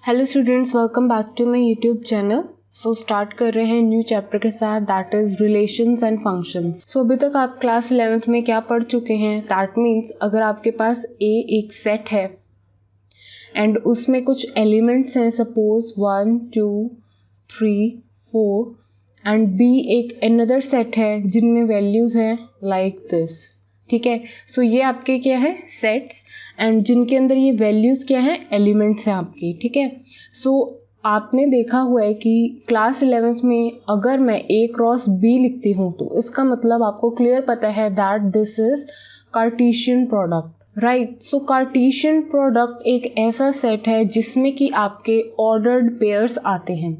Hello students, welcome back to my YouTube channel. So start कर रहे हैं new chapter के साथ, that is relations and functions. So अभी तक आप क्लास 11th में क्या पढ़ चुके हैं? दैट मीन्स अगर आपके पास ए एक सेट है एंड उसमें कुछ एलिमेंट्स हैं, सपोज 1 2 3 4 एंड बी एक अनदर सेट है जिनमें वैल्यूज हैं लाइक दिस। ठीक है, सो ये आपके क्या है, सेट्स, एंड जिनके अंदर ये वैल्यूज क्या है, एलिमेंट्स हैं आपके। ठीक है, सो आपने देखा हुआ है कि क्लास 11th में अगर मैं ए क्रॉस बी लिखती हूँ तो इसका मतलब आपको क्लियर पता है that this is Cartesian product, right. So Cartesian product एक ऐसा सेट है जिसमें कि आपके ऑर्डर्ड पेयर्स आते हैं।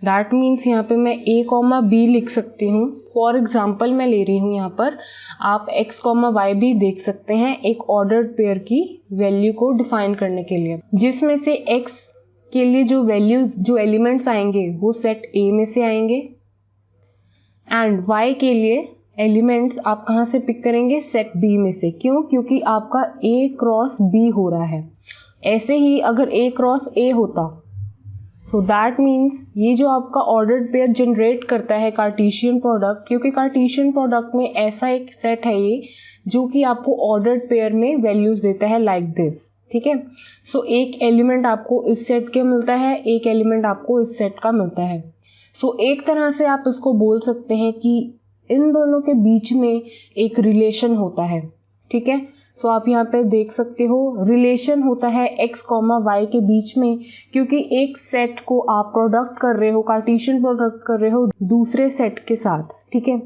दैट मीन्स यहाँ पे मैं ए कॉमा बी लिख सकती हूँ। फॉर एग्जाम्पल मैं ले रही हूँ यहाँ पर, आप एक्स कॉमा वाई भी देख सकते हैं एक ऑर्डर्ड पेयर की वैल्यू को डिफाइन करने के लिए, जिसमें से एक्स के लिए जो वैल्यूज जो एलिमेंट्स आएंगे वो सेट ए में से आएंगे एंड वाई के लिए एलिमेंट्स आप कहाँ से पिक करेंगे, सेट बी में से। क्यों? क्योंकि आपका ए क्रॉस बी हो रहा है। ऐसे ही अगर ए क्रॉस ए होता, सो दैट मीन्स ये जो आपका ऑर्डर्ड पेयर जनरेट करता है कार्टेशियन प्रोडक्ट, क्योंकि कार्टेशियन प्रोडक्ट में ऐसा एक सेट है ये जो कि आपको ऑर्डर्ड पेयर में वैल्यूज देता है लाइक दिस। ठीक है, सो एक एलिमेंट आपको इस सेट का मिलता है, एक एलिमेंट आपको इस सेट का मिलता है। सो एक तरह से आप इसको बोल सकते हैं कि इन दोनों के बीच में एक रिलेशन होता है। ठीक है, सो आप यहाँ पे देख सकते हो रिलेशन होता है एक्स कॉमा वाई के बीच में, क्योंकि एक सेट को आप प्रोडक्ट कर रहे हो, कार्टेशियन प्रोडक्ट कर रहे हो दूसरे सेट के साथ। ठीक है,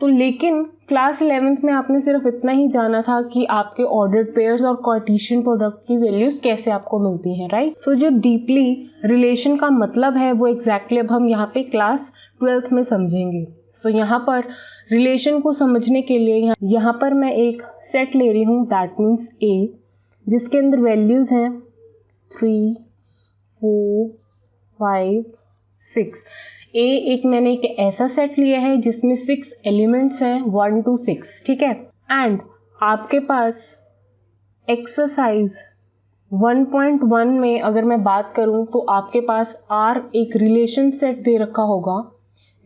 तो लेकिन क्लास 11th में आपने सिर्फ इतना ही जाना था कि आपके ऑर्डर्ड पेयर्स और कार्टेशियन प्रोडक्ट की वैल्यूज कैसे आपको मिलती हैं, राइट। सो जो डीपली रिलेशन का मतलब है वो एग्जैक्टली अब हम यहाँ पे क्लास 12th में समझेंगे। सो यहाँ पर रिलेशन को समझने के लिए यहाँ पर मैं एक सेट ले रही हूँ, दैट मीन्स ए, जिसके अंदर वैल्यूज हैं 3 4 5 6। ए एक मैंने एक ऐसा सेट लिया है जिसमें 6 एलिमेंट्स हैं 1 to 6। ठीक है, एंड आपके पास एक्सरसाइज 1.1 में अगर मैं बात करूं तो आपके पास आर एक रिलेशन सेट दे रखा होगा।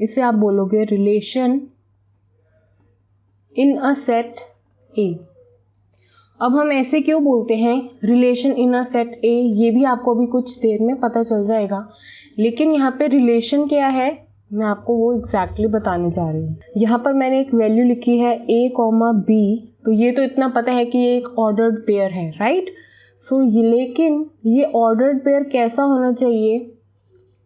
इसे आप बोलोगे रिलेशन इन अ सेट ए। अब हम ऐसे क्यों बोलते हैं रिलेशन इन अ सेट ए, ये भी आपको अभी कुछ देर में पता चल जाएगा। लेकिन यहाँ पे रिलेशन क्या है मैं आपको वो एग्जैक्टली बताने जा रही हूँ। यहाँ पर मैंने एक वैल्यू लिखी है ए कॉमा बी, तो ये तो इतना पता है कि ये एक ऑर्डर्ड पेयर है, राइट। सो ये, लेकिन ये ऑर्डर्ड पेयर कैसा होना चाहिए,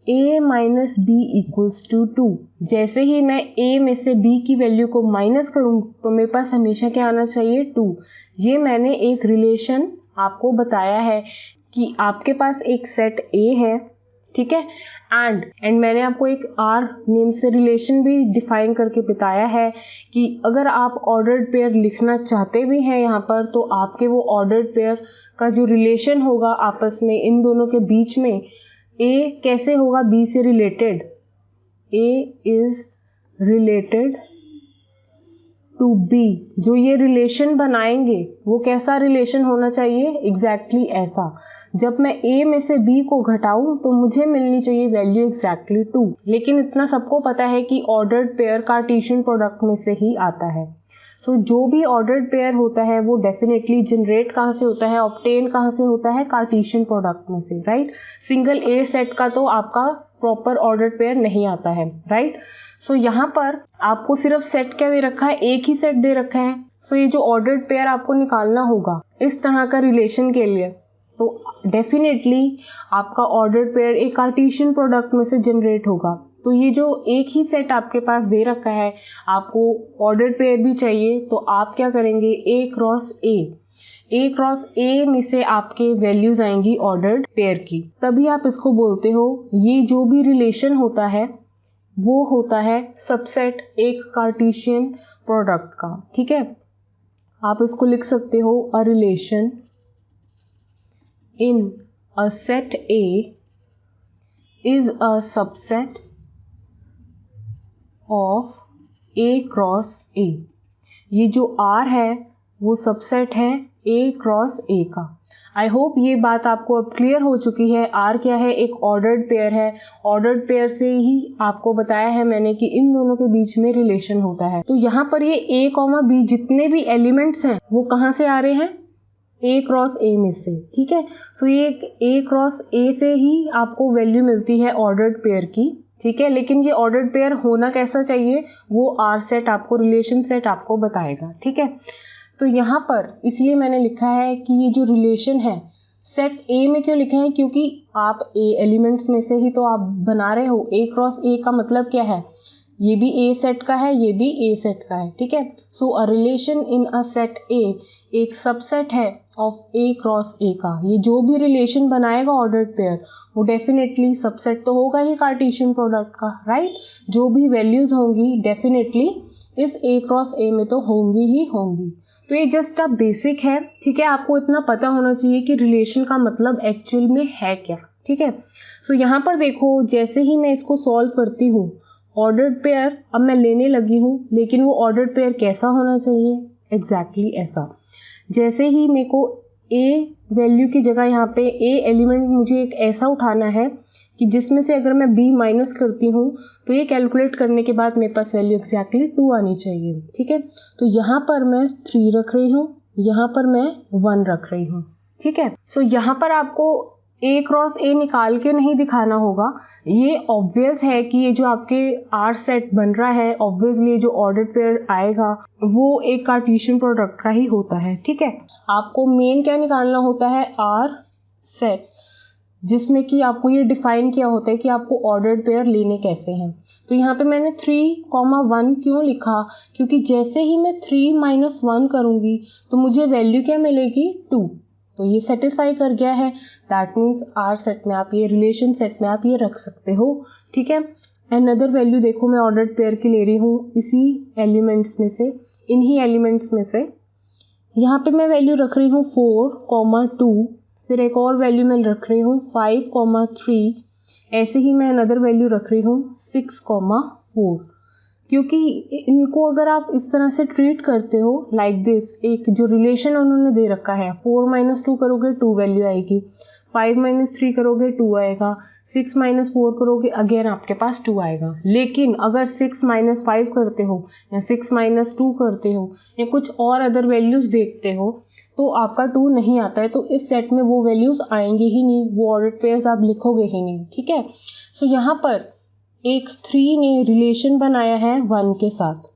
a minus b equals to 2। जैसे ही मैं a में से b की वैल्यू को माइनस करूँ तो मेरे पास हमेशा क्या आना चाहिए, 2। ये मैंने एक रिलेशन आपको बताया है कि आपके पास एक सेट a है, ठीक है, एंड मैंने आपको एक r नेम से रिलेशन भी डिफाइन करके बताया है कि अगर आप ऑर्डर्ड पेयर लिखना चाहते भी हैं यहाँ पर, तो आपके वो ऑर्डर्ड पेयर का जो रिलेशन होगा आपस में इन दोनों के बीच में, A कैसे होगा B से related, A is related to B। जो ये रिलेशन बनाएंगे वो कैसा रिलेशन होना चाहिए, एग्जैक्टली ऐसा। जब मैं A में से B को घटाऊं तो मुझे मिलनी चाहिए वैल्यू एग्जैक्टली 2। लेकिन इतना सबको पता है कि ऑर्डर्ड पेयर कार्टेशियन प्रोडक्ट में से ही आता है। सो जो भी ऑर्डर्ड पेयर होता है वो डेफिनेटली जनरेट कहाँ से होता है, ऑब्टेन कहाँ से होता है, कार्टेशियन प्रोडक्ट में से, राइट। सिंगल ए सेट का तो आपका प्रॉपर ऑर्डर्ड पेयर नहीं आता है, राइट। सो यहाँ पर आपको सिर्फ सेट क्या दे रखा है, एक ही सेट दे रखा है। सो ये जो ऑर्डर्ड पेयर आपको निकालना होगा इस तरह का रिलेशन के लिए, तो डेफिनेटली आपका ऑर्डर्ड पेयर एक कार्टेशियन प्रोडक्ट में से जनरेट होगा। तो ये जो एक ही सेट आपके पास दे रखा है, आपको ऑर्डर्ड पेयर भी चाहिए, तो आप क्या करेंगे, ए क्रॉस ए में से आपके वैल्यूज आएंगी ऑर्डर्ड पेयर की। तभी आप इसको बोलते हो, ये जो भी रिलेशन होता है वो होता है सबसेट एक कार्टेशियन प्रोडक्ट का। ठीक है, आप इसको लिख सकते हो अ relation in a set A is a subset of A cross ए। ये जो आर है वो सबसेट है A क्रॉस A का। आई होप ये बात आपको अब क्लियर हो चुकी है। R क्या है, एक ऑर्डर्ड पेयर है। ऑर्डर्ड पेयर से ही आपको बताया है मैंने कि इन दोनों के बीच में रिलेशन होता है। तो यहाँ पर ये A, B जितने भी एलिमेंट्स हैं वो कहाँ से आ रहे हैं, A क्रॉस A में से, ठीक है। सो ये A क्रॉस A से ही आपको वैल्यू मिलती है ऑर्डर्ड पेयर की, ठीक है। लेकिन ये ऑर्डर्ड पेयर होना कैसा चाहिए, वो R सेट आपको, रिलेशन सेट आपको बताएगा, ठीक है। तो यहाँ पर इसलिए मैंने लिखा है कि ये जो रिलेशन है सेट A में क्यों लिखा है, क्योंकि आप A एलिमेंट्स में से ही तो आप बना रहे हो। A क्रॉस A का मतलब क्या है, ये भी A सेट का है, ये भी A सेट का है, ठीक है। So a relation in a set A एक सबसेट है ऑफ A क्रॉस A का। ये जो भी रिलेशन बनाएगा ऑर्डर्ड पेयर वो डेफिनेटली सबसेट तो होगा ही कार्टेशियन प्रोडक्ट का, राइट। जो भी वैल्यूज होंगी डेफिनेटली इस A क्रॉस A में तो होंगी ही होंगी। तो ये जस्ट अ बेसिक है, ठीक है। आपको इतना पता होना चाहिए कि रिलेशन का मतलब एक्चुअल में है क्या, ठीक है। सो यहाँ पर देखो, जैसे ही मैं इसको सॉल्व करती हूँ ऑर्डर्ड पेयर अब मैं लेने लगी हूँ, लेकिन वो ऑर्डर्ड पेयर कैसा होना चाहिए, एग्जैक्टली ऐसा। जैसे ही मेरे को A वैल्यू की जगह यहाँ पे A एलिमेंट मुझे एक ऐसा उठाना है कि जिसमें से अगर मैं B माइनस करती हूँ तो ये कैलकुलेट करने के बाद मेरे पास वैल्यू एग्जैक्टली 2 आनी चाहिए, ठीक है। तो यहाँ पर मैं 3 रख रही हूँ, यहाँ पर मैं 1 रख रही हूँ, ठीक है। सो यहाँ पर आपको A क्रॉस A निकाल के नहीं दिखाना होगा। ये ऑब्वियस है कि ये जो आपके R सेट बन रहा है, ऑब्वियसली जो ऑर्डर्ड पेयर आएगा वो एक कार्टेशियन प्रोडक्ट का ही होता है, ठीक है। आपको मेन क्या निकालना होता है, R सेट, जिसमें कि आपको ये डिफाइन किया होता है कि आपको ऑर्डर्ड पेयर लेने कैसे हैं। तो यहाँ पे मैंने 3,1 क्यों लिखा, क्योंकि जैसे ही मैं 3 माइनस 1 करूँगी तो मुझे वैल्यू क्या मिलेगी, 2। तो ये सेटिस्फाई कर गया है। दैट मीन्स R सेट में आप ये रिलेशन सेट में आप ये रख सकते हो, ठीक है। अनदर वैल्यू देखो मैं ऑर्डर्ड पेयर की ले रही हूँ इसी एलिमेंट्स में से, इन्हीं एलिमेंट्स में से। यहाँ पे मैं वैल्यू रख रही हूँ 4,2, फिर एक और वैल्यू मैं रख रही हूँ 5,3, ऐसे ही मैं अनदर वैल्यू रख रही हूँ 6,4। क्योंकि इनको अगर आप इस तरह से ट्रीट करते हो लाइक दिस, एक जो रिलेशन उन्होंने दे रखा है, 4 माइनस 2 करोगे 2 वैल्यू आएगी, 5 माइनस 3 करोगे 2 आएगा, 6 माइनस 4 करोगे अगेन आपके पास 2 आएगा। लेकिन अगर 6 माइनस 5 करते हो या 6 माइनस 2 करते हो या कुछ और अदर वैल्यूज देखते हो तो आपका 2 नहीं आता है। तो इस सेट में वो वैल्यूज आएंगे ही नहीं, वो ऑर्डर्ड पेयर्स आप लिखोगे ही नहीं, ठीक है। सो यहाँ पर एक 3 ने रिलेशन बनाया है 1 के साथ।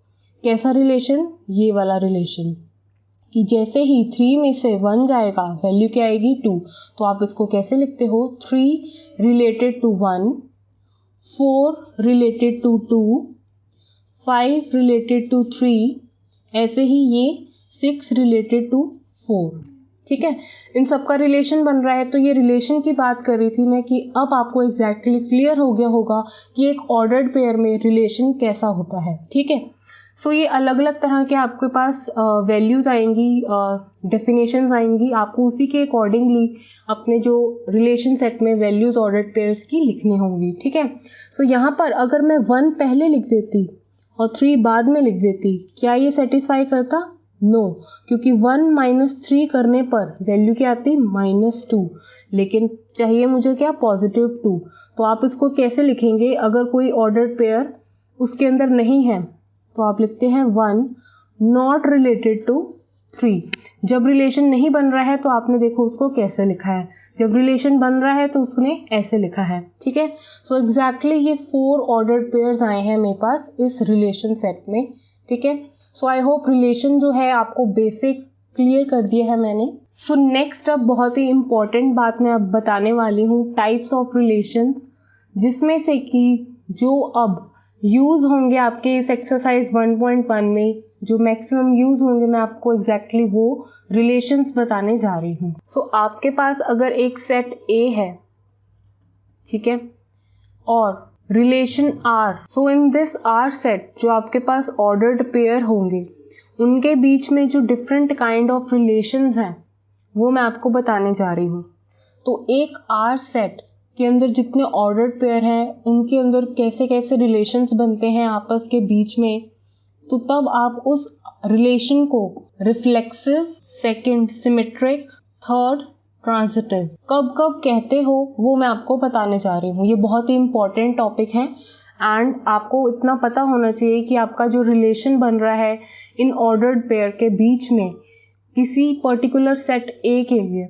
कैसा रिलेशन, ये वाला रिलेशन, कि जैसे ही 3 में से 1 जाएगा वैल्यू क्या आएगी, 2। तो आप इसको कैसे लिखते हो, 3 related to 1, 4 related to 2, 5 related to 3, ऐसे ही ये 6 रिलेटेड टू 4, ठीक है। इन सब का रिलेशन बन रहा है। तो ये रिलेशन की बात कर रही थी मैं कि अब आपको एग्जैक्टली क्लियर हो गया होगा कि एक ऑर्डर्ड पेयर में रिलेशन कैसा होता है, ठीक है। सो ये अलग अलग तरह के आपके पास वैल्यूज़ आएंगी, डेफिनेशंस आएंगी, आपको उसी के अकॉर्डिंगली अपने जो रिलेशन सेट में वैल्यूज़ ऑर्डर्ड पेयर्स की लिखनी होंगी, ठीक है। सो यहाँ पर अगर मैं 1 पहले लिख देती और 3 बाद में लिख देती, क्या ये सेटिस्फाई करता, नो क्योंकि 1 माइनस 3 करने पर वैल्यू क्या आती, -2। लेकिन चाहिए मुझे क्या, +2। तो आप इसको कैसे लिखेंगे, अगर कोई ऑर्डर्ड पेयर उसके अंदर नहीं है तो आप लिखते हैं 1 नॉट रिलेटेड टू 3। जब रिलेशन नहीं बन रहा है तो आपने देखो उसको कैसे लिखा है, जब रिलेशन बन रहा है तो उसने ऐसे लिखा है, ठीक है। सो एग्जैक्टली ये 4 ऑर्डर्ड पेयर्स आए हैं मेरे पास इस रिलेशन सेट में, ठीक है। सो आई होप रिलेशन जो है आपको बेसिक क्लियर कर दिया है मैंने। सो नेक्स्ट अब बहुत ही इम्पॉर्टेंट बात मैं अब बताने वाली हूँ, टाइप्स ऑफ रिलेशंस, जिसमें से कि जो अब यूज़ होंगे आपके इस एक्सरसाइज 1.1 में, जो मैक्सिमम यूज़ होंगे, मैं आपको एग्जैक्टली वो रिलेशंस बताने जा रही हूँ। सो आपके पास अगर एक सेट A है, ठीक है, और relation R, so in this R set जो आपके पास ऑर्डर्ड पेयर होंगे उनके बीच में जो डिफरेंट काइंड ऑफ रिलेशंस हैं वो मैं आपको बताने जा रही हूँ। तो एक R सेट के अंदर जितने ऑर्डर्ड पेयर हैं उनके अंदर कैसे कैसे रिलेशंस बनते हैं आपस के बीच में, तो तब आप उस रिलेशन को reflexive, second symmetric, third transitive कब कब कहते हो वो मैं आपको बताने जा रही हूँ। ये बहुत ही इंपॉर्टेंट टॉपिक है एंड आपको इतना पता होना चाहिए कि आपका जो रिलेशन बन रहा है इन ऑर्डर्ड पेयर के बीच में किसी पर्टिकुलर सेट ए के लिए,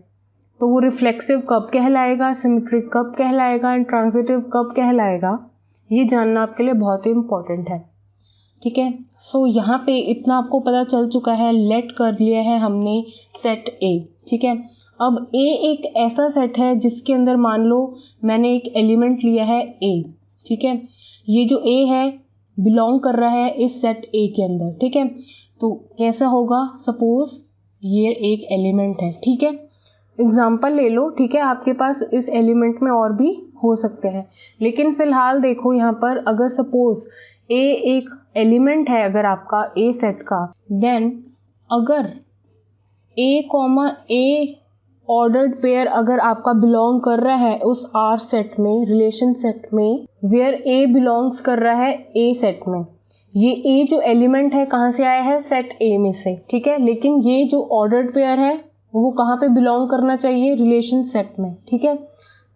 तो वो रिफ्लेक्सिव कब कहलाएगा, सिमेट्रिक कब कहलाएगा एंड ट्रांजिटिव कब कहलाएगा, ये जानना आपके लिए बहुत ही इम्पोर्टेंट है। ठीक है, सो यहाँ पे इतना आपको पता चल चुका है, लेट कर लिया है हमने सेट ए। ठीक है, अब ए एक ऐसा सेट है जिसके अंदर मान लो मैंने एक एलिमेंट लिया है ए। ठीक है, ये जो ए है बिलोंग कर रहा है इस सेट ए के अंदर। ठीक है, तो कैसा होगा, सपोज ये एक एलिमेंट है। ठीक है, एग्जाम्पल ले लो। ठीक है, आपके पास इस एलिमेंट में और भी हो सकते हैं, लेकिन फिलहाल देखो यहाँ पर अगर सपोज ए एक एलिमेंट है अगर आपका ए सेट का, देन अगर ए कॉमा ए ऑर्डर्ड पेयर अगर आपका बिलोंग कर रहा है उस आर सेट में, रिलेशन सेट में, वेयर ए बिलोंग्स कर रहा है ए सेट में। ये ए जो एलिमेंट है कहाँ से आया है, सेट ए में से। ठीक है, लेकिन ये जो ऑर्डर्ड पेयर है वो कहाँ पे बिलोंग करना चाहिए, रिलेशन सेट में। ठीक है,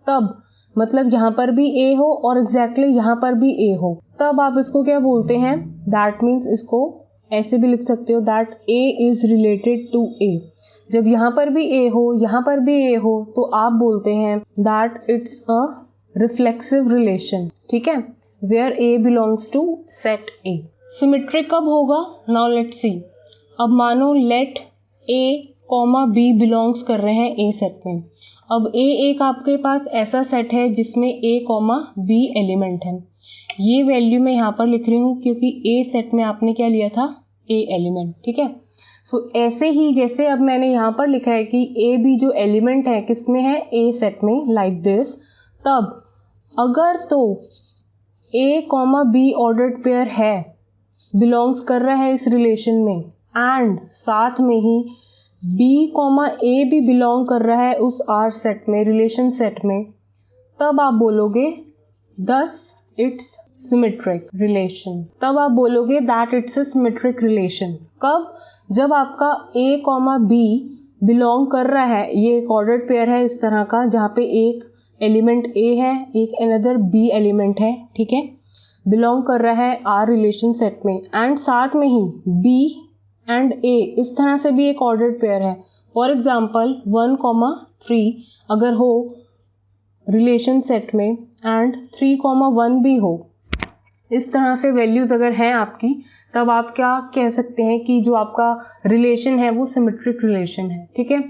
तब मतलब यहाँ पर भी ए हो और एग्जैक्टली यहाँ पर भी ए हो, तब आप इसको क्या बोलते हैं, दैट मीन्स इसको ऐसे भी लिख सकते हो that A is related to A. जब यहाँ पर भी ए हो यहाँ पर भी ए हो तो आप बोलते हैं that it's a reflexive relation. ठीक है, where a belongs to set A. Symmetric कब होगा, नाउ लेट्स सी। अब मानो let a comma b belongs कर रहे हैं ए सेट में। अब ए एक आपके पास ऐसा सेट है जिसमें ए कॉमा बी एलिमेंट है। ये वैल्यू मैं यहाँ पर लिख रही हूँ क्योंकि ए सेट में आपने क्या लिया था, ए एलिमेंट। ठीक है, सो ऐसे ही जैसे अब मैंने यहाँ पर लिखा है कि ए बी जो एलिमेंट है किसमें है, ए सेट में, लाइक दिस। तब अगर तो ए कॉमा बी ऑर्डर्ड पेयर है, बिलोंग्स कर रहा है इस रिलेशन में, एंड साथ में ही बी कॉमा ए भी बिलोंग कर रहा है उस आर सेट में, रिलेशन सेट में, तब आप बोलोगे दस इट्स सिमेट्रिक रिलेशन। तब आप बोलोगे that it's a symmetric relation. कब, जब आपका ए कॉमा बी बिलोंग कर रहा है, ये एक ऑर्डर्ड पेयर है इस तरह का जहाँ पे एक एलिमेंट ए है, एक अनदर बी एलिमेंट है। ठीक है, बिलोंग कर रहा है आर रिलेशन सेट में, एंड साथ में ही बी एंड ए इस तरह से भी एक ऑर्डर्ड पेयर है। फॉर एग्जाम्पल 1,3 अगर हो रिलेशन सेट में एंड 3,1 भी हो, इस तरह से वैल्यूज अगर हैं आपकी, तब आप क्या कह सकते हैं कि जो आपका रिलेशन है वो सिमेट्रिक रिलेशन है। ठीक है,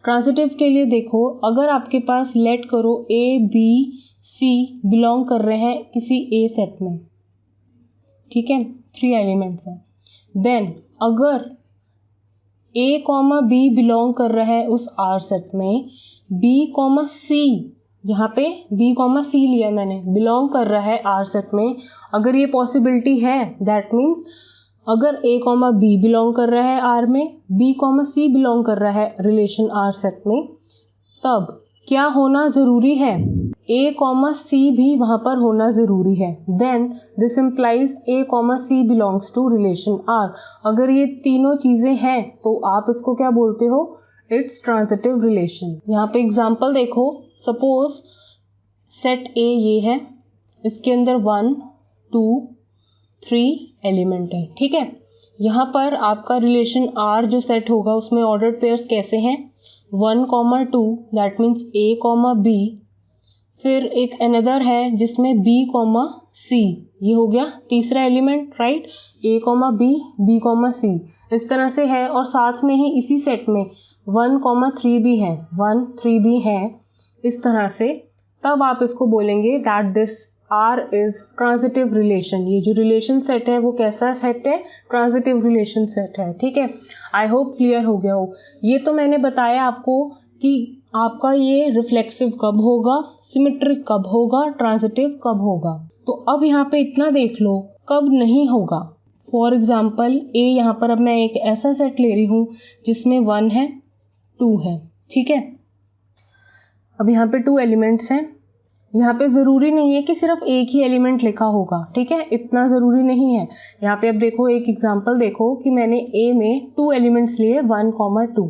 ट्रांजिटिव के लिए देखो, अगर आपके पास लेट करो ए बी सी बिलोंग कर रहे हैं किसी ए सेट में, ठीक है, 3 एलिमेंट्स हैं, देन अगर ए कॉमा बी बिलोंग कर रहा है उस आर सेट में, बी कॉमा सी, यहाँ पे बी कॉमा सी लिया मैंने, बिलोंग कर रहा है आर सेट में, अगर ये पॉसिबिलिटी है, दैट मीन्स अगर ए कॉमा बी बिलोंग कर रहा है आर में, बी कॉमा सी बिलोंग कर रहा है रिलेशन आर सेट में, तब क्या होना ज़रूरी है, ए कॉमा सी भी वहाँ पर होना ज़रूरी है। Then this implies a comma c belongs to relation R. अगर ये तीनों चीज़ें हैं तो आप इसको क्या बोलते हो, इट्स ट्रांजिटिव रिलेशन। यहाँ पे एग्जाम्पल देखो, सपोज सेट ए ये है, इसके अंदर 1 2 3 एलिमेंट है। ठीक है, यहाँ पर आपका रिलेशन आर जो सेट होगा उसमें ऑर्डर्ड पेयर्स कैसे हैं, 1,2 that means a comma b, फिर एक अनदर है जिसमें बी कॉमा सी, ये हो गया तीसरा एलिमेंट, राइट, ए कॉमा बी, बी कॉमा सी, इस तरह से है। और साथ में ही इसी सेट में 1,3 भी है, 1 3 भी है, इस तरह से। तब आप इसको बोलेंगे that this R is transitive relation. ये जो रिलेशन सेट है वो कैसा सेट है, ट्रांजिटिव रिलेशन सेट है। ठीक है, आई होप क्लियर हो गया हो। ये तो मैंने बताया आपको कि आपका ये रिफ्लेक्सिव कब होगा, सिमेट्रिक कब होगा, ट्रांजिटिव कब होगा। तो अब यहाँ पे इतना देख लो कब नहीं होगा। फॉर एग्जाम्पल ए, यहाँ पर अब मैं एक ऐसा सेट ले रही हूँ जिसमें 1 है 2 है। ठीक है, अब यहाँ पे 2 एलिमेंट्स हैं, यहाँ पे ज़रूरी नहीं है कि सिर्फ एक ही एलिमेंट लिखा होगा, ठीक है, इतना ज़रूरी नहीं है। यहाँ पे अब देखो एक एग्जांपल देखो कि मैंने ए में 2 एलिमेंट्स लिए 1, 2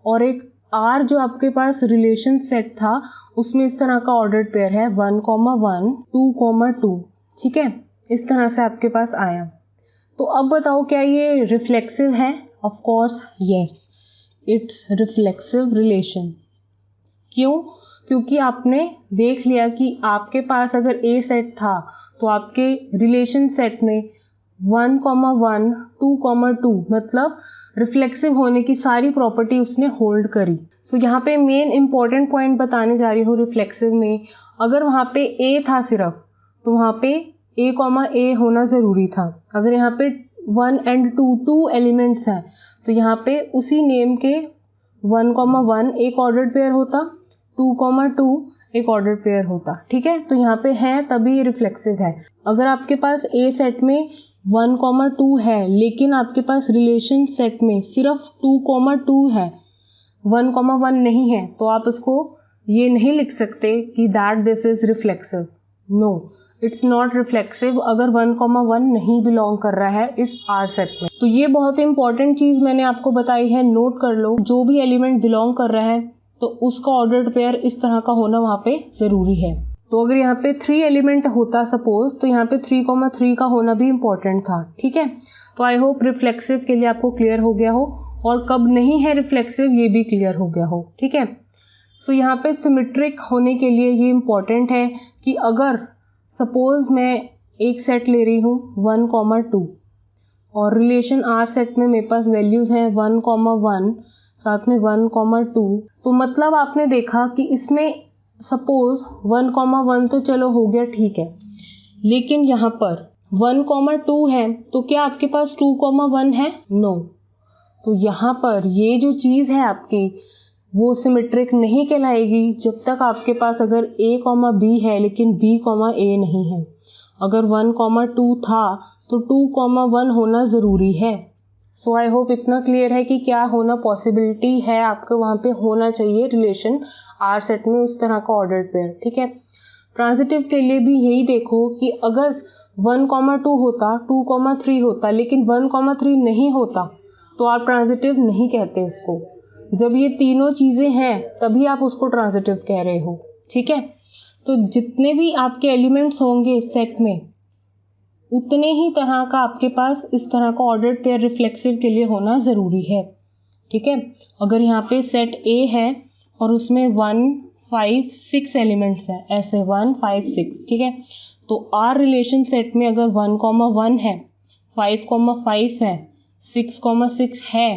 और एक आर जो आपके पास रिलेशन सेट था उसमें इस तरह का ऑर्डर्ड पेयर है 1, 1, 2, 2, ठीक है, इस तरह से आपके पास आया। तो अब बताओ क्या ये रिफ्लेक्सिव है? Of course yes, it's reflexive relation. क्यों? क्योंकि आपने देख लिया कि आपके पास अगर ए सेट था तो आपके रिलेशन सेट में 1, 1, 2, 2 मतलब रिफ्लेक्सिव होने की सारी प्रॉपर्टी उसने होल्ड करी। सो यहाँ पे मेन इंपॉर्टेंट पॉइंट बताने जा रही हूँ रिफ्लेक्सिव में, अगर वहाँ पे ए था सिर्फ तो वहाँ पे ए होना ज़रूरी था। अगर यहाँ पे 1 and 2 एलिमेंट्स हैं तो यहाँ पे उसी नेम के 1, 1 एक ऑर्डर्ड पेयर होता, 2, 2 एक ऑर्डर पेयर होता, ठीक है। तो यहाँ पे है तभी ये रिफ्लेक्सिव है। अगर आपके पास ए सेट में 1, 2 है लेकिन आपके पास रिलेशन सेट में सिर्फ 2, 2 है, 1, 1 नहीं है, तो आप इसको ये नहीं लिख सकते कि that this is reflexive. No, it's not reflexive अगर 1, 1 नहीं बिलोंग कर रहा है इस आर सेट में। तो ये बहुत इंपॉर्टेंट चीज़ मैंने आपको बताई है, नोट कर लो। जो भी एलिमेंट बिलोंग कर रहा है तो उसका ऑर्डर्ड पेयर इस तरह का होना वहाँ पे ज़रूरी है। तो अगर यहाँ पे 3 एलिमेंट होता सपोज, तो यहाँ पे 3, 3 का होना भी इम्पोर्टेंट था, ठीक है। तो आई होप रिफ्लेक्सिव के लिए आपको क्लियर हो गया हो और कब नहीं है रिफ्लेक्सिव ये भी क्लियर हो गया हो, ठीक है। सो यहाँ पे सिमेट्रिक होने के लिए ये इम्पॉर्टेंट है कि अगर सपोज मैं एक सेट ले रही हूँ 1, 2 और रिलेशन आर सेट में मेरे पास वैल्यूज़ हैं 1, 1 साथ में 1, 2, तो मतलब आपने देखा कि इसमें सपोज 1, 1 तो चलो हो गया, ठीक है, लेकिन यहाँ पर 1, 2 है तो क्या आपके पास 2, 1 है? नो। तो यहाँ पर ये जो चीज़ है आपकी वो सिमेट्रिक नहीं कहलाएगी जब तक आपके पास अगर a, b है लेकिन b, a नहीं है। अगर 1, 2 था तो 2, 1 होना ज़रूरी है। सो आई होप इतना क्लियर है कि क्या होना पॉसिबिलिटी है आपको वहाँ पे होना चाहिए रिलेशन आर सेट में उस तरह का ऑर्डर्ड पेयर, ठीक है। ट्रांजिटिव के लिए भी यही देखो कि अगर 1, 2 होता, 2, 3 होता लेकिन 1, 3 नहीं होता तो आप ट्रांजिटिव नहीं कहते उसको। जब ये तीनों चीज़ें हैं तभी आप उसको ट्रांजिटिव कह रहे हो, ठीक है। तो जितने भी आपके एलिमेंट्स होंगे सेट में उतने ही तरह का आपके पास इस तरह का ऑर्डर्ड पेयर रिफ्लेक्सिव के लिए होना ज़रूरी है, ठीक है। अगर यहाँ पे सेट ए है और उसमें 1, 5, 6 एलिमेंट्स हैं, ऐसे 1, 5, 6, ठीक है, तो आर रिलेशन सेट में अगर 1, 1 है, 5, 5 है, 6, 6 है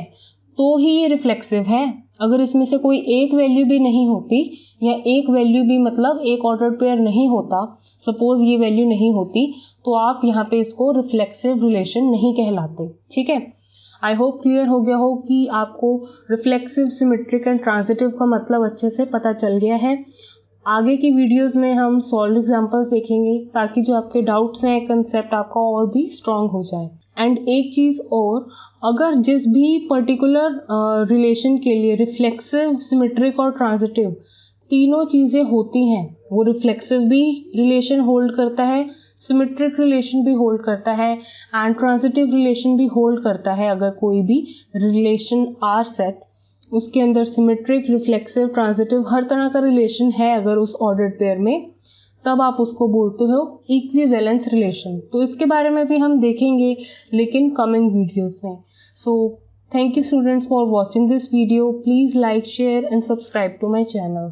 तो ही ये रिफ्लेक्सिव है। अगर इसमें से कोई एक वैल्यू भी नहीं होती या एक वैल्यू भी मतलब एक ऑर्डर्ड पेयर नहीं होता, सपोज ये वैल्यू नहीं होती, तो आप यहाँ पे इसको रिफ्लेक्सिव रिलेशन नहीं कहलाते, ठीक है। आई होप क्लियर हो गया हो कि आपको रिफ्लेक्सिव, सिमेट्रिक एंड ट्रांजिटिव का मतलब अच्छे से पता चल गया है। आगे की वीडियोस में हम सॉल्व एग्जांपल्स देखेंगे ताकि जो आपके डाउट्स हैं कंसेप्ट आपका और भी स्ट्रांग हो जाए। एंड एक चीज़ और, अगर जिस भी पर्टिकुलर रिलेशन के लिए रिफ्लेक्सिव, सिमेट्रिक और ट्रांजिटिव तीनों चीज़ें होती हैं, वो रिफ्लेक्सिव भी रिलेशन होल्ड करता है, सिमेट्रिक रिलेशन भी होल्ड करता है एंड ट्रांजिटिव रिलेशन भी होल्ड करता है। अगर कोई भी रिलेशन आर सेट उसके अंदर सिमेट्रिक, रिफ्लेक्सिव, ट्रांजिटिव हर तरह का रिलेशन है अगर उस ऑर्डर्ड पेयर में, तब आप उसको बोलते हो इक्विवेलेंस रिलेशन। तो इसके बारे में भी हम देखेंगे लेकिन कमिंग वीडियोस में। So thank you students for watching this video. Please like, share and subscribe to my channel.